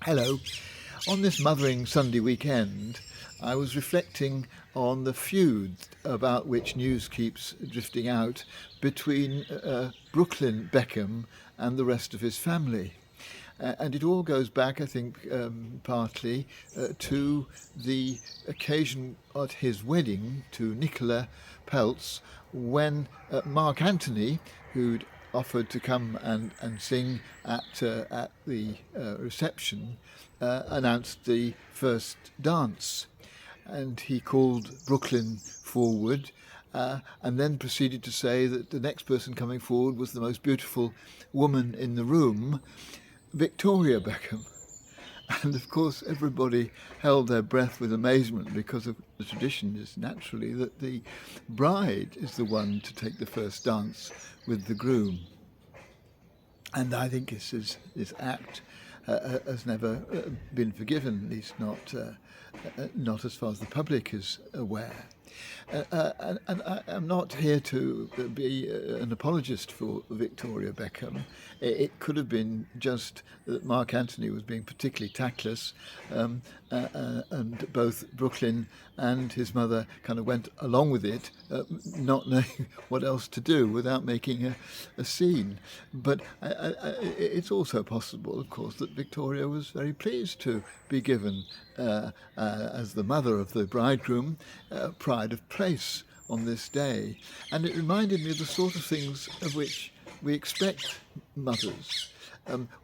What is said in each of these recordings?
Hello. On this Mothering Sunday weekend, I was reflecting on the feud about which news keeps drifting out between Brooklyn Beckham and the rest of his family. And it all goes back, I think, partly to the occasion at his wedding to Nicola Peltz when Mark Anthony, who'd offered to come and sing at the reception, announced the first dance. And he called Brooklyn forward and then proceeded to say that the next person coming forward was the most beautiful woman in the room, Victoria Beckham. And of course, everybody held their breath with amazement because of the tradition is naturally that the bride is the one to take the first dance with the groom. And I think this act has never been forgiven, at least not as far as the public is aware. And I'm not here to be an apologist for Victoria Beckham. It could have been just that Mark Anthony was being particularly tactless, and both Brooklyn and his mother kind of went along with it, not knowing what else to do without making a scene. But it's also possible, of course, that Victoria was very pleased to be given, as the mother of the bridegroom, pride of place on this day. And it reminded me of the sort of things of which we expect mothers.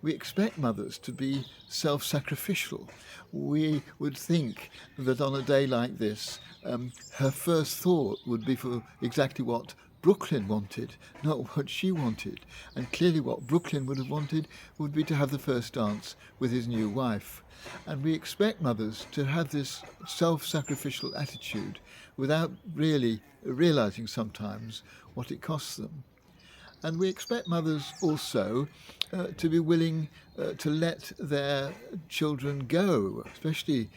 We expect mothers to be self-sacrificial. We would think that on a day like this, her first thought would be for exactly what Brooklyn wanted, not what she wanted. And clearly what Brooklyn would have wanted would be to have the first dance with his new wife. And we expect mothers to have this self-sacrificial attitude without really realizing sometimes what it costs them. And we expect mothers also to be willing to let their children go, especially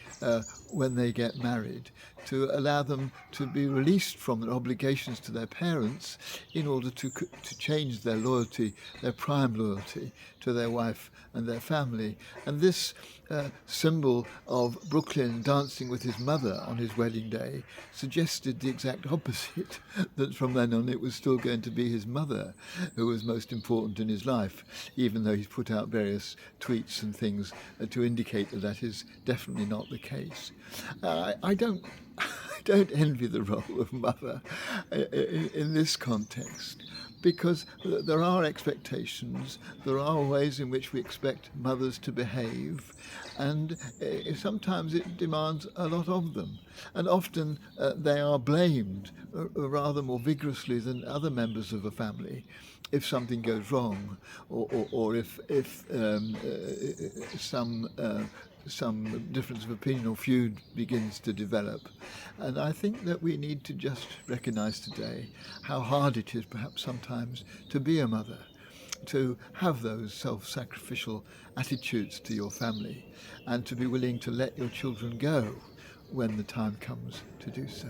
when they get married, to allow them to be released from their obligations to their parents in order to change their loyalty, their prime loyalty to their wife and their family. And this symbol of Brooklyn dancing with his mother on his wedding day suggested the exact opposite, that from then on it was still going to be his mother who was most important in his life, even though he's put out various tweets and things to indicate that that is definitely not the case. I don't envy the role of mother in this context, because there are expectations, there are ways in which we expect mothers to behave, and sometimes it demands a lot of them. And often they are blamed rather more vigorously than other members of a family if something goes wrong, or if some difference of opinion or feud begins to develop. And I think that we need to just recognise today how hard it is perhaps sometimes to be a mother, to have those self-sacrificial attitudes to your family, and to be willing to let your children go when the time comes to do so.